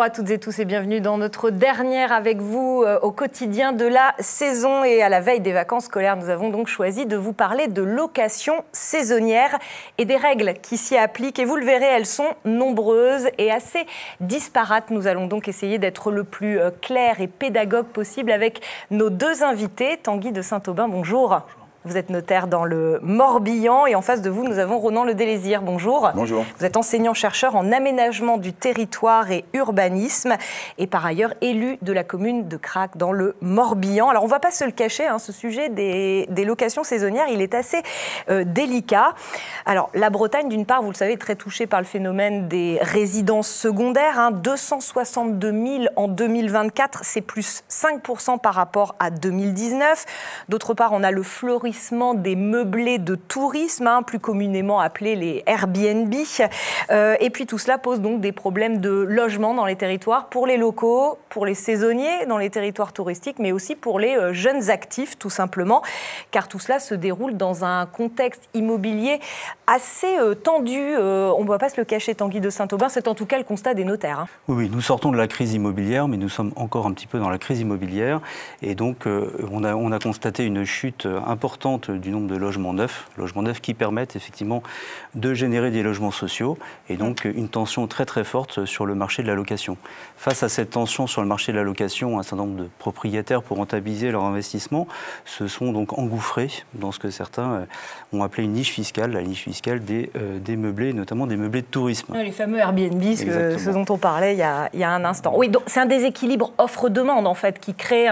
Bonjour à toutes et tous et bienvenue dans notre dernière avec vous au quotidien de la saison. Et à la veille des vacances scolaires, nous avons donc choisi de vous parler de location saisonnière et des règles qui s'y appliquent. Et vous le verrez, elles sont nombreuses et assez disparates. Nous allons donc essayer d'être le plus clair et pédagogue possible avec nos deux invités. Tanguy de Saint-Aubin, bonjour. Vous êtes notaire dans le Morbihan et en face de vous, nous avons Ronan Le Délésir. Bonjour. Bonjour. Vous êtes enseignant-chercheur en aménagement du territoire et urbanisme et par ailleurs élu de la commune de Crac dans le Morbihan. Alors on ne va pas se le cacher, ce sujet des locations saisonnières, il est assez délicat. Alors la Bretagne, d'une part, vous le savez, est très touchée par le phénomène des résidences secondaires. 262 000 en 2024, c'est plus 5% par rapport à 2019. D'autre part, on a le florissement des meublés de tourisme, plus communément appelés les Airbnb. Et puis tout cela pose donc des problèmes de logement dans les territoires pour les locaux, pour les saisonniers dans les territoires touristiques, mais aussi pour les jeunes actifs, tout simplement, car tout cela se déroule dans un contexte immobilier assez tendu. On ne va pas se le cacher, Tanguy de Saint-Aubin, c'est en tout cas le constat des notaires. Oui, nous sortons de la crise immobilière, mais nous sommes encore un petit peu dans la crise immobilière. Et donc, on a constaté une chute importante du nombre de logements neufs qui permettent effectivement de générer des logements sociaux et donc une tension très très forte sur le marché de la location. Face à cette tension sur le marché de la location, un certain nombre de propriétaires, pour rentabiliser leur investissement, se sont donc engouffrés dans ce que certains ont appelé une niche fiscale, la niche fiscale des meublés, notamment des meublés de tourisme. Les fameux Airbnb, ce dont on parlait il y a un instant. Oui, donc c'est un déséquilibre offre-demande en fait qui crée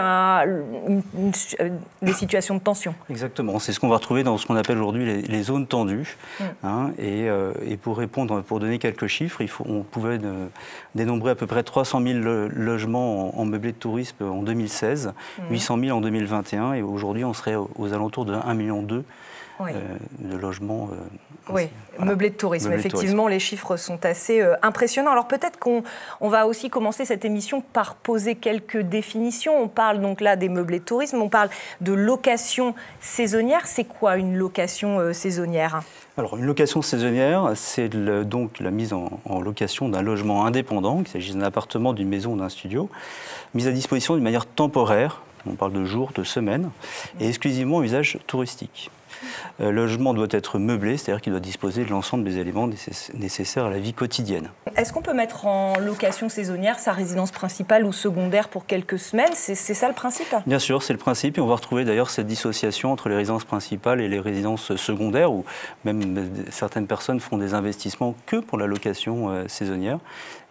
des situations de tension. Exactement, c'est ce qu'on va retrouver dans ce qu'on appelle aujourd'hui les zones tendues. Et pour donner quelques chiffres, on pouvait dénombrer à peu près 300 000 logements en meublé de tourisme en 2016, 800 000 en 2021, et aujourd'hui on serait aux alentours de 1,2 million de logements. Meublé de tourisme. Effectivement, les chiffres sont assez impressionnants. Alors peut-être qu'on va aussi commencer cette émission par poser quelques définitions. On parle donc là des meublés de tourisme, on parle de location saisonnière. C'est quoi une location saisonnière ? Alors, une location saisonnière, c'est donc la mise en location d'un logement indépendant, qu'il s'agisse d'un appartement, d'une maison ou d'un studio, mise à disposition d'une manière temporaire, on parle de jours, de semaines, et exclusivement à usage touristique. Le logement doit être meublé, c'est-à-dire qu'il doit disposer de l'ensemble des éléments nécessaires à la vie quotidienne. Est-ce qu'on peut mettre en location saisonnière sa résidence principale ou secondaire pour quelques semaines ? C'est ça le principe ? Bien sûr, c'est le principe, et on va retrouver d'ailleurs cette dissociation entre les résidences principales et les résidences secondaires, où même certaines personnes font des investissements que pour la location saisonnière.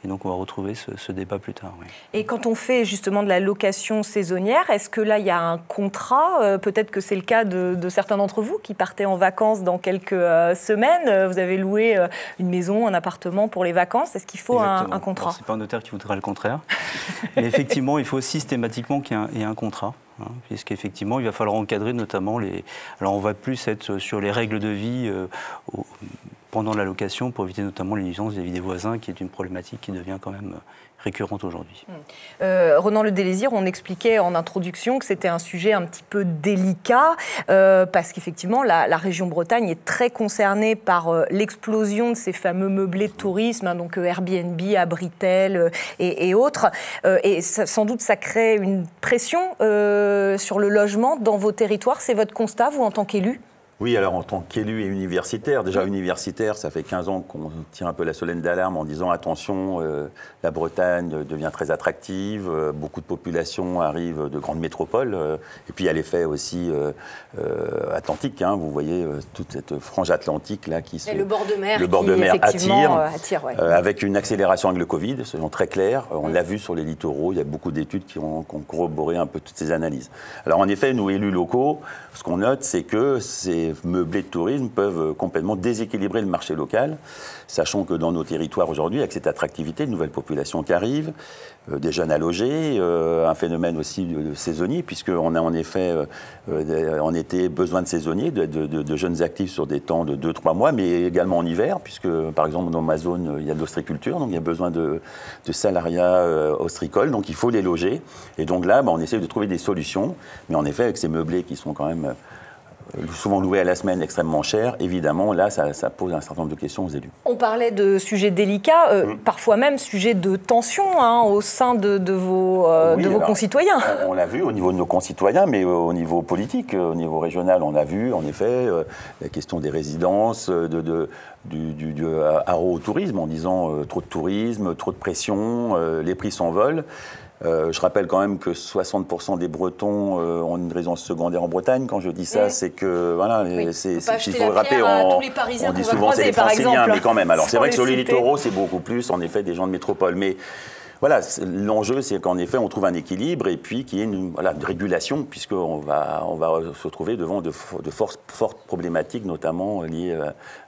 Et donc, on va retrouver ce débat plus tard. Oui. Et quand on fait justement de la location saisonnière, est-ce que là, il y a un contrat ? Peut-être que c'est le cas de certains d'entre vous qui partaient en vacances dans quelques semaines. Vous avez loué une maison, un appartement pour les vacances. Est-ce qu'il faut un contrat ? Ce n'est pas un notaire qui voudrait le contraire. Mais effectivement, il faut systématiquement qu'il y ait un contrat. Puisqu'effectivement, il va falloir encadrer notamment Alors, on va plus être sur les règles de vie pendant la location pour éviter notamment les nuisances vis-à-vis des voisins, qui est une problématique qui devient quand même récurrente aujourd'hui. Ronan Le Délésir, on expliquait en introduction que c'était un sujet un petit peu délicat parce qu'effectivement, la région Bretagne est très concernée par l'explosion de ces fameux meublés de tourisme, donc Airbnb, Abritel et autres. Et sans doute, ça crée une pression sur le logement dans vos territoires. C'est votre constat, vous, en tant qu'élu ? Oui, alors en tant qu'élu et universitaire, déjà universitaire, ça fait 15 ans qu'on tire un peu la sonnette d'alarme en disant attention, la Bretagne devient très attractive, beaucoup de populations arrivent de grandes métropoles, et puis il y a l'effet aussi atlantique, vous voyez toute cette frange atlantique là qui se... Et le bord de mer, attire avec une accélération avec le Covid, soyons très clairs, on l'a vu sur les littoraux, il y a beaucoup d'études qui ont corroboré un peu toutes ces analyses. Alors en effet, nous élus locaux, ce qu'on note, c'est que ces meublés de tourisme peuvent complètement déséquilibrer le marché local, sachant que dans nos territoires aujourd'hui, avec cette attractivité, de nouvelles populations qui arrivent, des jeunes à loger, un phénomène aussi de saisonnier, puisqu'on a en effet en été besoin de saisonniers, de jeunes actifs sur des temps de 2-3 mois, mais également en hiver, puisque par exemple dans ma zone, il y a de l'ostriculture, donc il y a besoin de salariats ostricoles, donc il faut les loger. Et donc là, on essaie de trouver des solutions, mais en effet, avec ces meublés qui sont quand même souvent loués à la semaine extrêmement cher, évidemment, là, ça pose un certain nombre de questions aux élus. On parlait de sujets délicats, parfois même sujets de tension au sein de vos concitoyens. On l'a vu au niveau de nos concitoyens, mais au niveau politique, au niveau régional, on a vu, en effet, la question des résidences, du haro au tourisme, en disant trop de tourisme, trop de pression, les prix s'envolent. Je rappelle quand même que 60% des Bretons ont une résidence secondaire en Bretagne. Quand je dis ça, c'est que voilà, il faut rappeler, on dit souvent c'est les Franciliens, mais quand même. Alors c'est vrai que sur les littoraux, c'est beaucoup plus en effet des gens de métropole, mais voilà, l'enjeu, c'est qu'en effet, on trouve un équilibre et puis qu'il y ait une régulation, puisqu'on va se retrouver devant de fortes problématiques, notamment liées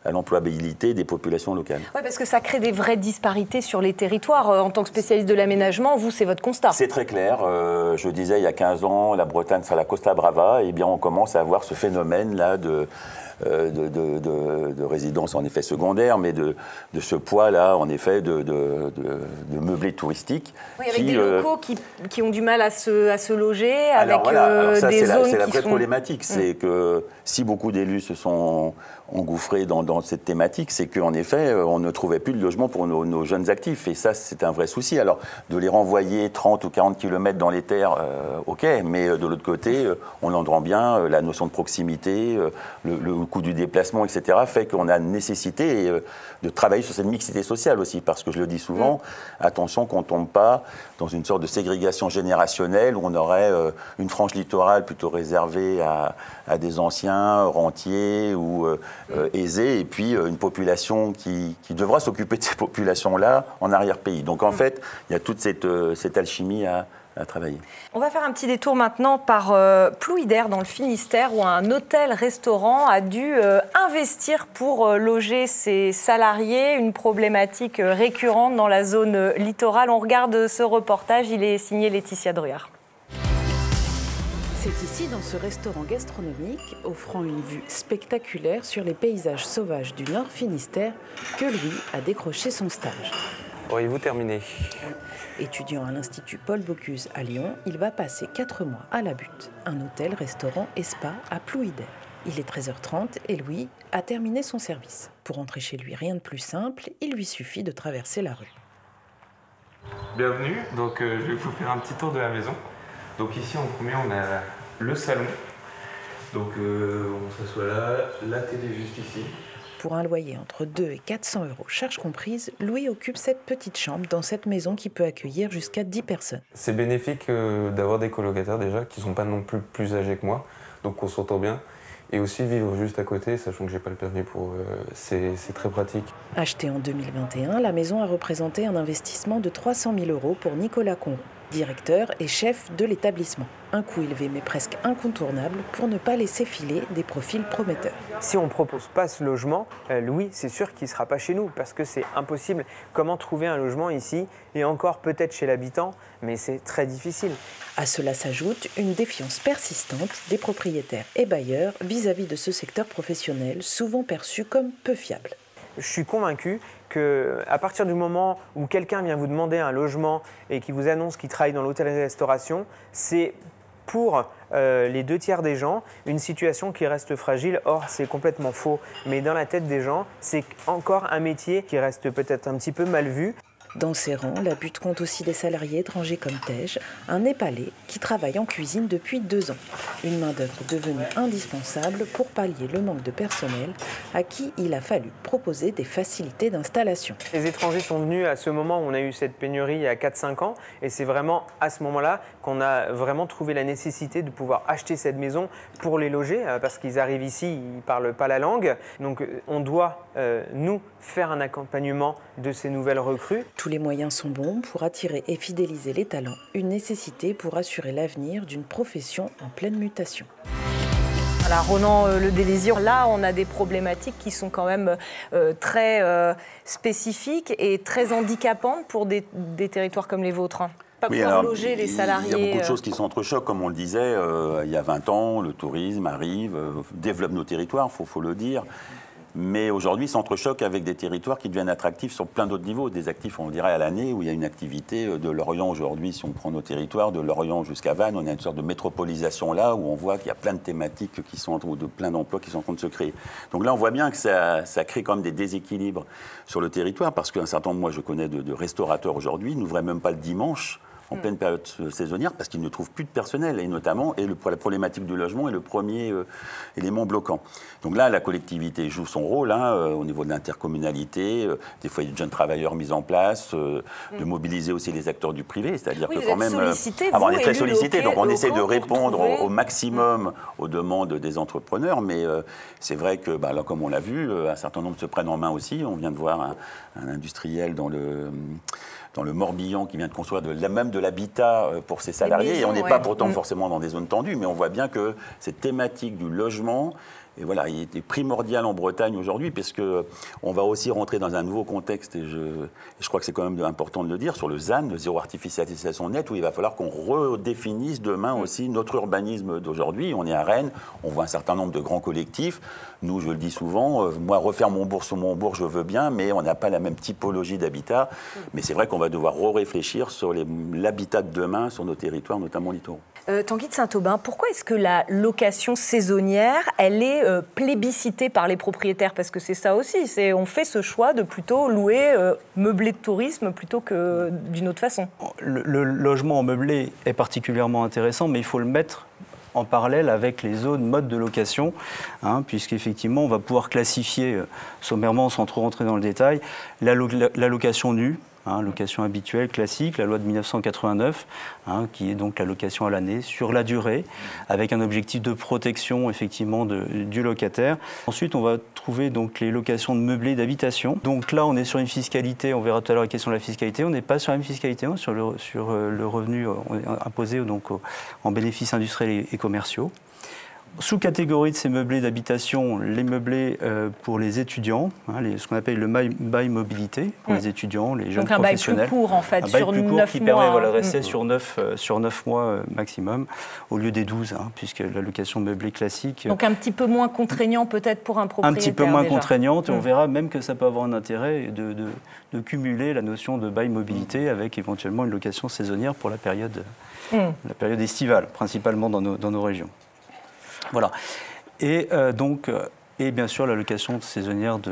à l'employabilité des populations locales. Oui, parce que ça crée des vraies disparités sur les territoires. En tant que spécialiste de l'aménagement, vous, c'est votre constat. C'est très clair. Je disais, il y a 15 ans, la Bretagne sera la Costa Brava. Eh bien, on commence à avoir ce phénomène-là de résidence en effet secondaire, mais de ce poids-là, en effet, de meublé touristique. Oui, avec des locaux qui ont du mal à se loger, avec des zones c'est la vraie problématique, c'est que si beaucoup d'élus se sont engouffrés dans cette thématique, c'est qu'en effet, on ne trouvait plus de logement pour nos jeunes actifs. Et ça, c'est un vrai souci. Alors, de les renvoyer 30 ou 40 km dans les terres, OK, mais de l'autre côté, on entend bien la notion de proximité, le coût du déplacement, etc., fait qu'on a nécessité de travailler sur cette mixité sociale aussi, parce que je le dis souvent, attention qu'on ne tombe pas dans une sorte de ségrégation générationnelle où on aurait une frange littorale plutôt réservée à des anciens rentiers ou aisés, et puis une population qui devra s'occuper de ces populations-là en arrière-pays. Donc en fait, il y a toute cette alchimie à travailler. On va faire un petit détour maintenant par Plouidère, dans le Finistère, où un hôtel-restaurant a dû investir pour loger ses salariés, une problématique récurrente dans la zone littorale. On regarde ce reportage, il est signé Laetitia Druard. C'est ici, dans ce restaurant gastronomique, offrant une vue spectaculaire sur les paysages sauvages du Nord Finistère, que Louis a décroché son stage. Auriez-vous terminé ? Étudiant à l'Institut Paul Bocuse à Lyon, il va passer 4 mois à La Butte, un hôtel, restaurant et spa à Plouidère. Il est 13h30 et Louis a terminé son service. Pour rentrer chez lui, rien de plus simple, il lui suffit de traverser la rue. Bienvenue, donc je vais vous faire un petit tour de la maison. Donc ici en premier on a le salon, donc on s'assoit là, la télé juste ici. Pour un loyer entre 2 et 400 euros, charges comprises, Louis occupe cette petite chambre dans cette maison qui peut accueillir jusqu'à 10 personnes. C'est bénéfique d'avoir des colocataires déjà qui ne sont pas non plus âgés que moi, donc on s'entend bien. Et aussi vivre juste à côté, sachant que j'ai pas le permis c'est très pratique. Achetée en 2021, la maison a représenté un investissement de 300 000 euros pour Nicolas Conron, directeur et chef de l'établissement. Un coût élevé mais presque incontournable pour ne pas laisser filer des profils prometteurs. Si on ne propose pas ce logement, Louis, c'est sûr qu'il ne sera pas chez nous parce que c'est impossible. Comment trouver un logement ici et encore peut-être chez l'habitant, mais c'est très difficile. À cela s'ajoute une défiance persistante des propriétaires et bailleurs vis-à-vis de ce secteur professionnel, souvent perçu comme peu fiable. Je suis convaincu qu'à partir du moment où quelqu'un vient vous demander un logement et qui vous annonce qu'il travaille dans l'hôtellerie-restauration, c'est pour les 2/3 des gens une situation qui reste fragile. Or, c'est complètement faux. Mais dans la tête des gens, c'est encore un métier qui reste peut-être un petit peu mal vu. Dans ses rangs, la Butte compte aussi des salariés étrangers comme Tej, un Népalais qui travaille en cuisine depuis 2 ans. Une main-d'œuvre devenue indispensable pour pallier le manque de personnel à qui il a fallu proposer des facilités d'installation. Les étrangers sont venus à ce moment où on a eu cette pénurie il y a 4-5 ans et c'est vraiment à ce moment-là qu'on a vraiment trouvé la nécessité de pouvoir acheter cette maison pour les loger parce qu'ils arrivent ici, ils ne parlent pas la langue. Donc on doit, nous, faire un accompagnement de ces nouvelles recrues. Tous les moyens sont bons pour attirer et fidéliser les talents, une nécessité pour assurer l'avenir d'une profession en pleine mutation. Voilà, Ronan Le Délésir, là on a des problématiques qui sont quand même très spécifiques et très handicapantes pour des territoires comme les vôtres. Pas pouvoir loger les salariés. Il y a beaucoup de choses qui sont entrechocs, comme on le disait, il y a 20 ans, le tourisme arrive, développe nos territoires, il faut le dire. Mais aujourd'hui, s'entrechoque avec des territoires qui deviennent attractifs sur plein d'autres niveaux. Des actifs, on dirait, à l'année, où il y a une activité de Lorient aujourd'hui, si on prend nos territoires, de Lorient jusqu'à Vannes, on a une sorte de métropolisation là, où on voit qu'il y a plein de thématiques qui sont de plein d'emplois qui sont en train de se créer. Donc là, on voit bien que ça crée quand même des déséquilibres sur le territoire, parce qu'un certain nombre, moi je connais de restaurateurs aujourd'hui, n'ouvraient même pas le dimanche, en pleine période saisonnière, parce qu'ils ne trouvent plus de personnel, et notamment, la problématique du logement est le premier élément bloquant. Donc là, la collectivité joue son rôle, au niveau de l'intercommunalité, des fois il y a de jeunes travailleurs mis en place, de mobiliser aussi les acteurs du privé, c'est-à-dire que quand même... on est très sollicité, donc on essaie de répondre au maximum aux demandes des entrepreneurs, mais c'est vrai que, là, comme on l'a vu, un certain nombre se prennent en main aussi. On vient de voir un industriel dans le Morbihan qui vient de construire même de l'habitat pour ses salariés. Et on n'est pas pourtant forcément dans des zones tendues, mais on voit bien que cette thématique du logement, et voilà, il est primordial en Bretagne aujourd'hui, parce qu'on va aussi rentrer dans un nouveau contexte, et je crois que c'est quand même important de le dire, sur le ZAN, le zéro artificialisation nette, où il va falloir qu'on redéfinisse demain aussi notre urbanisme d'aujourd'hui. On est à Rennes, on voit un certain nombre de grands collectifs. Nous, je le dis souvent, moi, refaire mon bourg sur mon bourg, je veux bien, mais on n'a pas la même typologie d'habitat. Mais c'est vrai qu'on va devoir réfléchir sur l'habitat de demain sur nos territoires, notamment littoraux. Tanguy de Saint-Aubin, pourquoi est-ce que la location saisonnière, elle est plébiscitée par les propriétaires? Parce que c'est ça aussi, on fait ce choix de plutôt louer meublé de tourisme plutôt que d'une autre façon. Le logement en meublé est particulièrement intéressant, mais il faut le mettre en parallèle avec les autres modes de location, puisqu'effectivement, on va pouvoir classifier sommairement, sans trop rentrer dans le détail, la location nue, location habituelle, classique, la loi de 1989, qui est donc la location à l'année, sur la durée, avec un objectif de protection, effectivement, du locataire. Ensuite, on va trouver donc les locations de meublés d'habitation. Donc là, on est sur une fiscalité, on verra tout à l'heure la question de la fiscalité, on n'est pas sur la même fiscalité, sur le revenu imposé donc, en bénéfices industriels et commerciaux. Sous-catégorie de ces meublés d'habitation, les meublés pour les étudiants, ce qu'on appelle le bail mobilité pour les étudiants, les jeunes professionnels. Donc un bail plus court en fait, sur 9 mois. Un bail plus court qui permet de rester sur 9 mois maximum, au lieu des 12, puisque la location meublée classique... Donc un petit peu moins contraignant peut-être pour un propriétaire. Un petit peu moins contraignante, et on verra même que ça peut avoir un intérêt de cumuler la notion de bail mobilité avec éventuellement une location saisonnière pour la période estivale, principalement dans nos régions. Voilà. Et bien sûr la location saisonnière de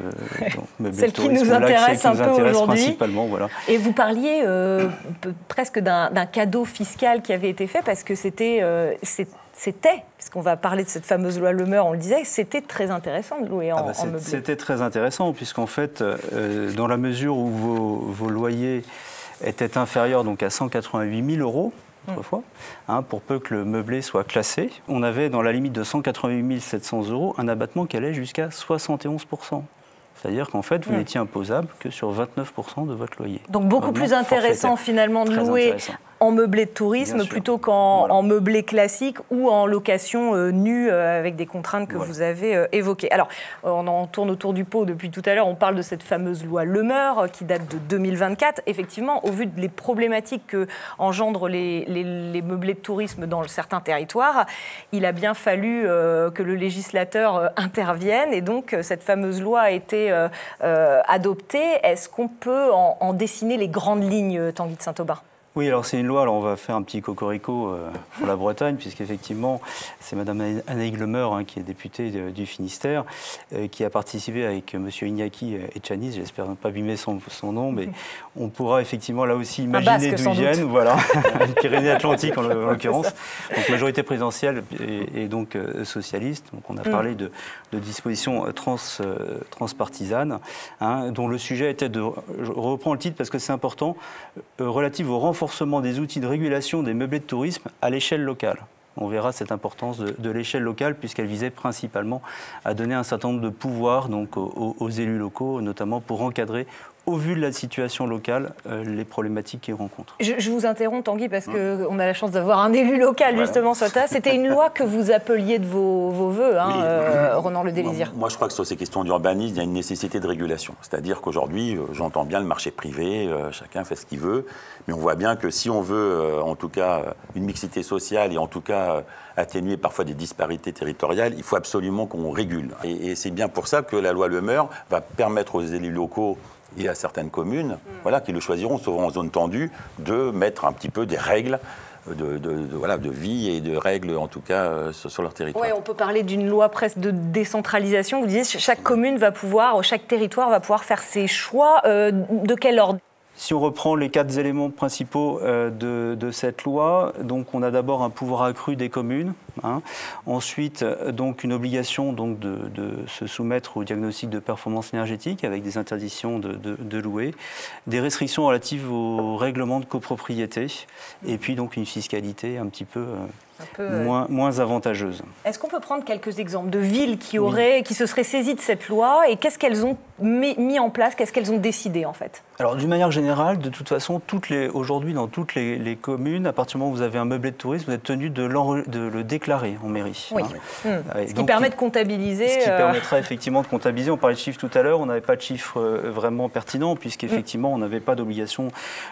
meublés celle qui nous intéresse un peu aujourd'hui. Principalement, voilà. Et vous parliez presque d'un cadeau fiscal qui avait été fait parce que c'était, puisqu'on va parler de cette fameuse loi Le Meur, on le disait, c'était très intéressant de louer en meublé. C'était très intéressant puisqu'en fait, dans la mesure où vos loyers étaient inférieurs donc à 188 000 euros, autrefois, pour peu que le meublé soit classé. On avait dans la limite de 188 700 euros un abattement qui allait jusqu'à 71%. C'est-à-dire qu'en fait, vous n'étiez imposable que sur 29% de votre loyer. Donc beaucoup plus intéressant finalement de louer en meublé de tourisme plutôt qu'en meublé classique ou en location nue avec des contraintes que vous avez évoquées. Alors, on en tourne autour du pot depuis tout à l'heure. On parle de cette fameuse loi Le Meur qui date de 2024. Effectivement, au vu des problématiques que engendrent les meublés de tourisme dans certains territoires, il a bien fallu que le législateur intervienne. Et donc, cette fameuse loi a été adoptée. Est-ce qu'on peut en dessiner les grandes lignes, Tanguy de Saint-Aubin ? Oui, alors c'est une loi, alors on va faire un petit cocorico pour la Bretagne, puisqu'effectivement, c'est Mme Annaïg Le Meur, qui est députée du Finistère, qui a participé avec M. Iñaki Etchaniz, j'espère ne pas abîmer son nom, mais on pourra effectivement là aussi imaginer d'où ils viennent, voilà, une Pyrénées-Atlantique en l'occurrence, donc majorité présidentielle et donc socialiste, donc on a parlé de dispositions transpartisanes, dont le sujet était je reprends le titre parce que c'est important, relative au renforcement des outils de régulation des meublés de tourisme à l'échelle locale. On verra cette importance de l'échelle locale puisqu'elle visait principalement à donner un certain nombre de pouvoirs donc, aux élus locaux, notamment pour encadrer, au vu de la situation locale, les problématiques qu'ils rencontrent. Je vous interromps, Tanguy, parce qu'on a la chance d'avoir un élu local, justement, sur la table. C'était une loi que vous appeliez de vos voeux Ronan Le Délésière. Moi, je crois que sur ces questions d'urbanisme, il y a une nécessité de régulation. C'est-à-dire qu'aujourd'hui, j'entends bien le marché privé, chacun fait ce qu'il veut, mais on voit bien que si on veut, en tout cas, une mixité sociale et en tout cas atténuer parfois des disparités territoriales, il faut absolument qu'on régule. Et c'est bien pour ça que la loi Le Meur va permettre aux élus locaux et à certaines communes, voilà, qui le choisiront, souvent en zone tendue, de mettre un petit peu des règles de vie et de règles, en tout cas, sur leur territoire. Oui, on peut parler d'une loi presque de décentralisation. Vous disiez, chaque commune va pouvoir, chaque territoire va pouvoir faire ses choix. De quel ordre ? Si on reprend les 4 éléments principaux de cette loi, donc on a d'abord un pouvoir accru des communes, ensuite donc une obligation donc de se soumettre au diagnostic de performance énergétique avec des interdictions de louer, des restrictions relatives au règlement de copropriété et puis donc une fiscalité un petit peu moins avantageuse. Est-ce qu'on peut prendre quelques exemples de villes qui se seraient saisies de cette loi et qu'est-ce qu'elles ont mis en place, qu'est-ce qu'elles ont décidé en fait ? Alors d'une manière générale, de toute façon, aujourd'hui dans toutes les communes, à partir du moment où vous avez un meublé de tourisme, vous êtes tenu de le déclarer en mairie. Oui. Ce qui permet de comptabiliser. Ce qui permettra effectivement de comptabiliser. On parlait de chiffres tout à l'heure, on n'avait pas de chiffres vraiment pertinents puisqu'effectivement on n'avait pas d'obligation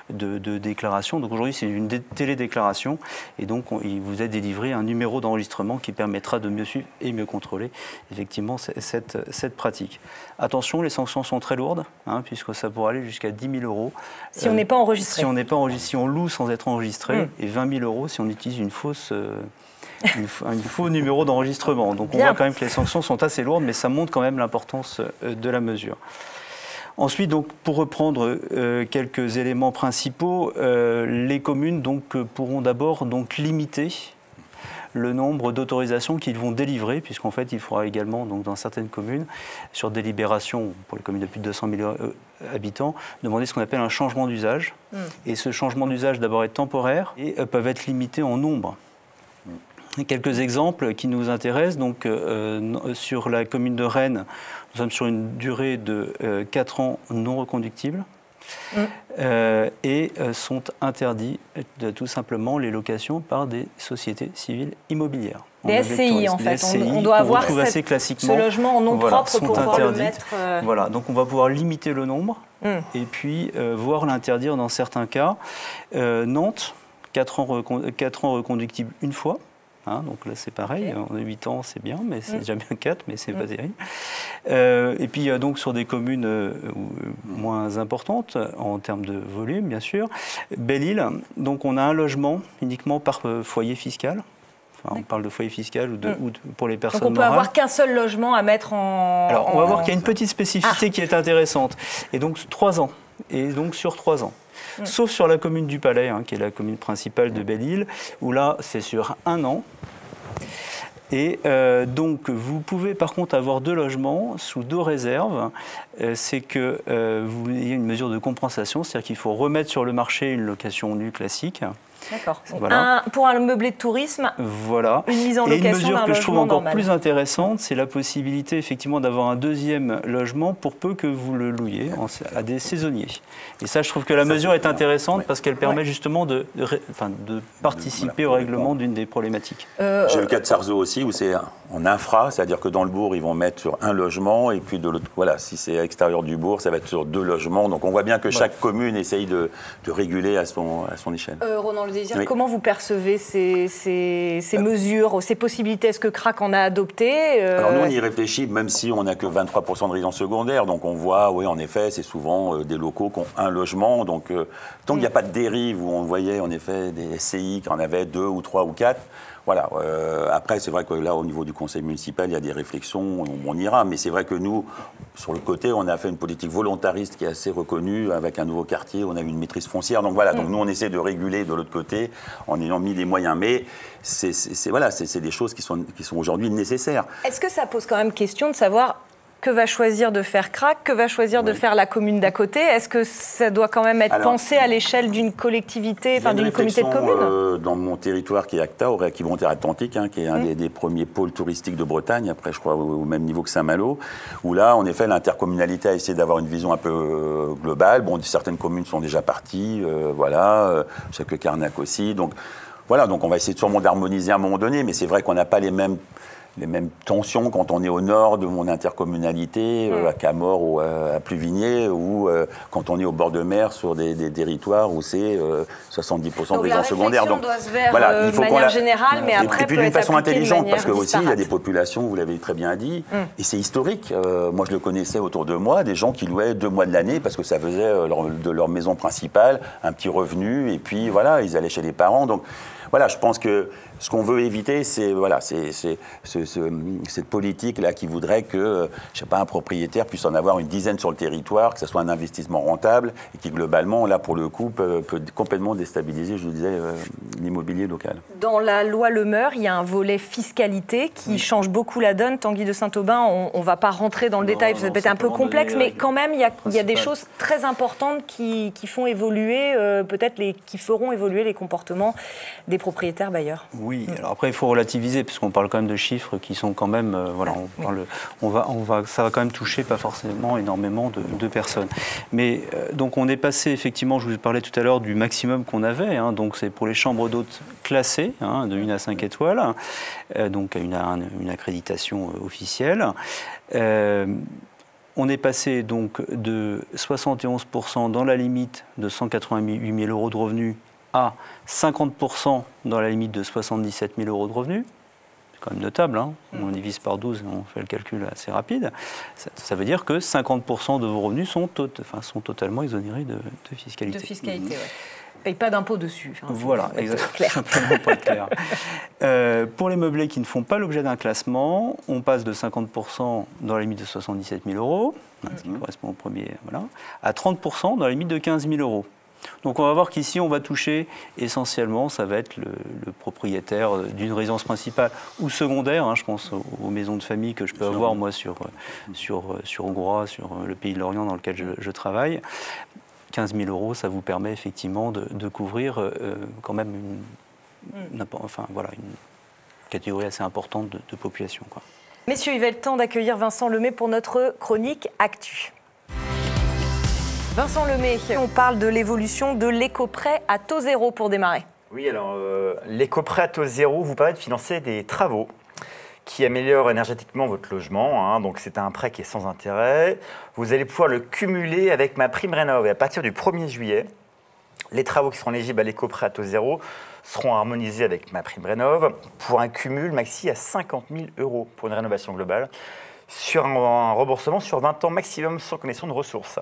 de déclaration. Donc aujourd'hui c'est une télédéclaration et donc il vous est délivré un numéro d'enregistrement qui permettra de mieux suivre et mieux contrôler effectivement cette pratique. Attention, les sanctions sont très lourdes puisque ça pourrait aller jusqu'à 10 000 €. Si on n'est pas enregistré. Si on loue sans être enregistré et 20 000 € si on utilise un faux numéro d'enregistrement. Donc on voit quand même que les sanctions sont assez lourdes, mais ça montre quand même l'importance de la mesure. Ensuite, donc, pour reprendre quelques éléments principaux, les communes pourront d'abord limiter le nombre d'autorisations qu'ils vont délivrer, puisqu'en fait, il faudra également, donc, dans certaines communes, sur délibération, pour les communes de plus de 200 000 habitants, demander ce qu'on appelle un changement d'usage. Et ce changement d'usage, d'abord, est temporaire et peuvent être limités en nombre. Quelques exemples qui nous intéressent. Donc, sur la commune de Rennes, nous sommes sur une durée de 4 ans non reconductibles. Et sont interdits tout simplement les locations par des sociétés civiles immobilières. Des SCI en fait, on doit avoir ce logement en nom propre pour pouvoir le mettre... Voilà, donc on va pouvoir limiter le nombre et puis voire l'interdire dans certains cas. Nantes, 4 ans reconductibles une fois. Donc là, c'est pareil, en 8 ans, c'est bien, mais c'est déjà bien 4, mais c'est pas terrible. Et puis, donc, sur des communes moins importantes, en termes de volume, bien sûr, Belle-Île, donc on a un logement uniquement par foyer fiscal. Enfin, on parle de foyer fiscal ou pour les personnes morales. Donc on peut avoir qu'un seul logement à mettre en... Alors, on va voir qu'il y a une petite spécificité qui est intéressante. Et donc, 3 ans. Et donc, sur 3 ans. Sauf sur la commune du Palais, qui est la commune principale de Belle-Île, où là, c'est sur 1 an. Et donc, vous pouvez par contre avoir 2 logements sous 2 réserves. C'est que vous ayez une mesure de compensation, c'est-à-dire qu'il faut remettre sur le marché une location nue classique. D'accord. Voilà. Pour un meublé de tourisme, voilà. Une mise en location. Et une mesure que je trouve encore normal. Plus intéressante, c'est la possibilité effectivement d'avoir un 2e logement pour peu que vous le louiez à des saisonniers. Et ça, je trouve que la mesure est intéressante parce qu'elle permet justement de participer au règlement d'une des problématiques. J'ai le cas de Sarzeau aussi où c'est en infra, c'est-à-dire que dans le bourg, ils vont mettre sur 1 logement et puis de l'autre, voilà, si c'est à l'extérieur du bourg, ça va être sur 2 logements. Donc on voit bien que chaque commune essaye de réguler à son échelle. Ronan Le Délésière, comment vous percevez ces mesures, ces possibilités? Est-ce que CRAC en a adopté Alors nous, on y réfléchit, même si on n'a que 23% de résidences secondaires. Donc on voit, oui, en effet, c'est souvent des locaux qui ont 1 logement. Donc tant qu'il n'y a pas de dérive où on voyait en effet des SCI qui en avaient 2 ou 3 ou 4, voilà. Après, c'est vrai que là, au niveau du conseil municipal, il y a des réflexions, on ira. Mais c'est vrai que nous, sur le côté, on a fait une politique volontariste qui est assez reconnue. Avec un nouveau quartier, on a eu une maîtrise foncière. Donc voilà, donc nous, on essaie de réguler de l'autre côté en ayant mis les moyens. Mais c'est des choses qui sont aujourd'hui nécessaires. Est-ce que ça pose quand même question de savoir que va choisir de faire CRAC, que va choisir de faire la commune d'à côté? Est-ce que ça doit quand même être pensé à l'échelle d'une collectivité, enfin d'une communauté de communes? Dans mon territoire qui est ACTA, au Réacquis Volontaire Atlantique, qui est un des premiers pôles touristiques de Bretagne, après je crois au même niveau que Saint-Malo, où là, en effet, l'intercommunalité a essayé d'avoir une vision un peu globale. Bon, certaines communes sont déjà parties, je sais que Carnac aussi. Donc voilà, donc on va essayer sûrement d'harmoniser à un moment donné, mais c'est vrai qu'on n'a pas les mêmes mêmes tensions quand on est au nord de mon intercommunalité, à Camors ou à Pluvigné, ou quand on est au bord de mer sur des territoires où c'est 70% de résidents secondaires. Donc la réflexion doit se faire de manière générale, mais après et puis d'une façon intelligente, parce que aussi il y a des disparate. populations, vous l'avez très bien dit, et c'est historique. Moi je le connaissais autour de moi, des gens qui louaient 2 mois de l'année parce que ça faisait de leur maison principale un petit revenu, et puis voilà, ils allaient chez les parents. Donc voilà, je pense que ce qu'on veut éviter, c'est cette politique-là qui voudrait que, je sais pas, un propriétaire puisse en avoir une dizaine sur le territoire, que ce soit un investissement rentable et qui, globalement, là, pour le coup, peut complètement déstabiliser, je vous disais, l'immobilier local. Dans la loi Le Meur, il y a un volet fiscalité qui change beaucoup la donne. Tanguy de Saint-Aubin, on ne va pas rentrer dans le détail, ça peut être un peu complexe, mais quand même, il y a des choses très importantes qui font évoluer, qui feront évoluer les comportements des propriétaires bailleurs. Oui, alors après il faut relativiser puisqu'on parle quand même de chiffres qui sont quand même, ça va quand même toucher pas forcément énormément de personnes. Mais donc on est passé effectivement, je vous parlais tout à l'heure du maximum qu'on avait, donc c'est pour les chambres d'hôtes classées, de 1 à 5 étoiles, donc à une accréditation officielle. On est passé donc de 71% dans la limite de 188 000 euros de revenus à 50% dans la limite de 77 000 euros de revenus. C'est quand même notable, on divise par 12 et on fait le calcul assez rapide. Ça veut dire que 50% de vos revenus sont totalement exonérés de fiscalité. De fiscalité, oui. Et pas d'impôt dessus. Voilà, exactement, pas clair. Pour les meublés qui ne font pas l'objet d'un classement, on passe de 50% dans la limite de 77 000 euros, ce qui correspond au premier, à 30% dans la limite de 15 000 euros. Donc on va voir qu'ici on va toucher essentiellement, ça va être le propriétaire d'une résidence principale ou secondaire, je pense aux maisons de famille que je peux avoir moi sur Hongrois, sur le pays de l'Orient dans lequel je travaille. 15 000 euros, ça vous permet effectivement de couvrir quand même une catégorie assez importante de population, quoi. Messieurs, il va être temps d'accueillir Vincent Lemay pour notre chronique Actu. Vincent Lemay, on parle de l'évolution de l'éco-prêt à taux zéro pour démarrer. Oui, alors l'éco-prêt à taux zéro vous permet de financer des travaux qui améliorent énergétiquement votre logement. Donc c'est un prêt qui est sans intérêt. Vous allez pouvoir le cumuler avec MaPrimeRénov'. Et à partir du 1er juillet, les travaux qui seront éligibles à l'éco-prêt à taux zéro seront harmonisés avec MaPrimeRénov' pour un cumul maxi à 50 000 euros pour une rénovation globale sur un remboursement sur 20 ans maximum sans condition de ressources.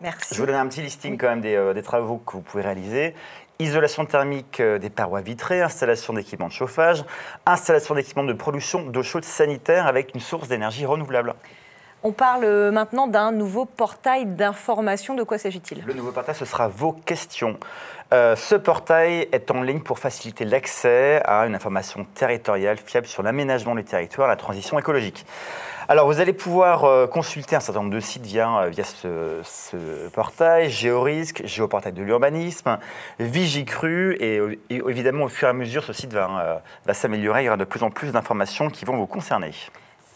Merci. Je vous donne un petit listing quand même des travaux que vous pouvez réaliser. Isolation thermique des parois vitrées, installation d'équipements de chauffage, installation d'équipements de production d'eau chaude sanitaire avec une source d'énergie renouvelable. On parle maintenant d'un nouveau portail d'information. De quoi s'agit-il ? Le nouveau portail, ce sera vos questions. Ce portail est en ligne pour faciliter l'accès à une information territoriale fiable sur l'aménagement du territoire et la transition écologique. Alors, vous allez pouvoir consulter un certain nombre de sites via ce portail, Géorisque, Géoportail de l'urbanisme, Vigicru, et évidemment, au fur et à mesure, ce site va s'améliorer. Il y aura de plus en plus d'informations qui vont vous concerner.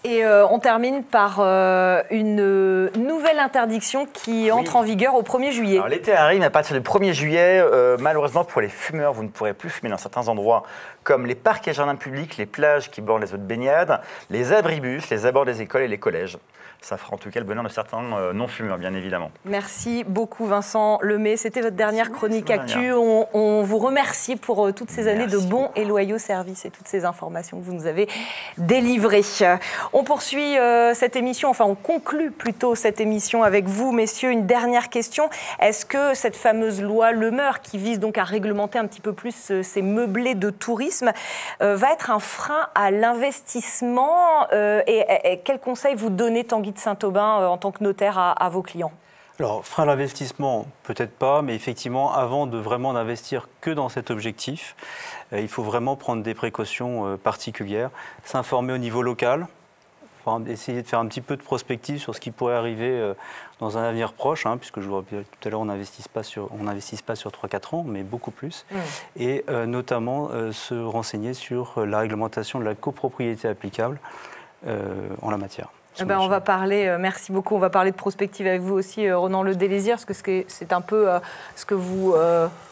Et on termine par une nouvelle interdiction qui entre en vigueur au 1er juillet. Alors, l'été arrive, à partir du 1er juillet, malheureusement pour les fumeurs, vous ne pourrez plus fumer dans certains endroits comme les parcs et jardins publics, les plages qui bordent les eaux de baignade, les abribus, les abords des écoles et les collèges. Ça fera en tout cas le bonheur de certains non-fumeurs, bien évidemment. Merci beaucoup Vincent Lemay. C'était votre dernière chronique Actu. On vous remercie pour toutes ces années de bons et loyaux services et toutes ces informations que vous nous avez délivrées. On poursuit cette émission, on conclut plutôt cette émission avec vous, messieurs. Une dernière question. Est-ce que cette fameuse loi Le Meur, qui vise donc à réglementer un petit peu plus ces meublés de tourisme, va être un frein à l'investissement et quel conseil vous donnez, Tanguy de Saint-Aubin, en tant que notaire à vos clients ? Alors, frein à l'investissement, peut-être pas, mais effectivement, avant de vraiment n'investir que dans cet objectif, il faut vraiment prendre des précautions particulières, s'informer au niveau local, essayer de faire un petit peu de prospective sur ce qui pourrait arriver dans un avenir proche, puisque je vous rappelais tout à l'heure, on n'investisse pas sur 3-4 ans, mais beaucoup plus, et notamment se renseigner sur la réglementation de la copropriété applicable en la matière. On va parler, merci beaucoup, on va parler de prospective avec vous aussi, Ronan Le Délésir, parce que c'est un peu ce que vous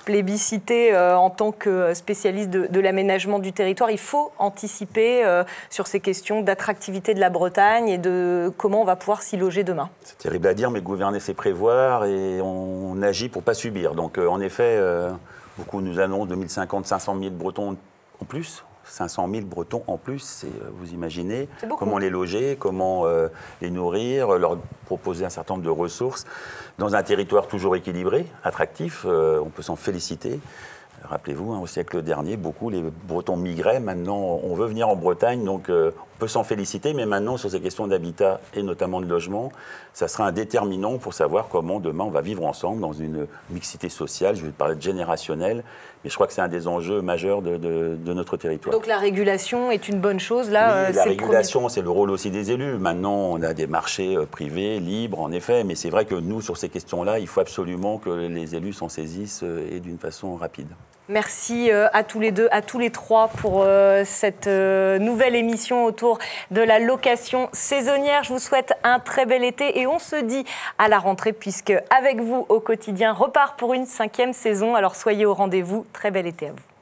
plébiscitez en tant que spécialiste de l'aménagement du territoire. Il faut anticiper sur ces questions d'attractivité de la Bretagne et de comment on va pouvoir s'y loger demain. C'est terrible à dire, mais gouverner, c'est prévoir et on agit pour ne pas subir. Donc en effet, beaucoup nous annoncent 2050, 500 000 Bretons en plus. 500 000 Bretons en plus, vous imaginez comment les loger, comment les nourrir, leur proposer un certain nombre de ressources dans un territoire toujours équilibré, attractif, on peut s'en féliciter. Rappelez-vous, au siècle dernier, beaucoup les Bretons migraient, maintenant on veut venir en Bretagne, donc on peut s'en féliciter, mais maintenant sur ces questions d'habitat et notamment de logement, ça sera un déterminant pour savoir comment demain on va vivre ensemble dans une mixité sociale, je vais parler de générationnelle, mais je crois que c'est un des enjeux majeurs de notre territoire. Donc la régulation est une bonne chose là. Oui, la régulation, c'est le rôle aussi des élus. Maintenant, on a des marchés privés, libres, en effet, mais c'est vrai que nous, sur ces questions-là, il faut absolument que les élus s'en saisissent et d'une façon rapide. Merci à tous les deux, à tous les trois pour cette nouvelle émission autour de la location saisonnière. Je vous souhaite un très bel été et on se dit à la rentrée puisque Avec vous au quotidien repart pour une 5e saison. Alors soyez au rendez-vous. Très bel été à vous.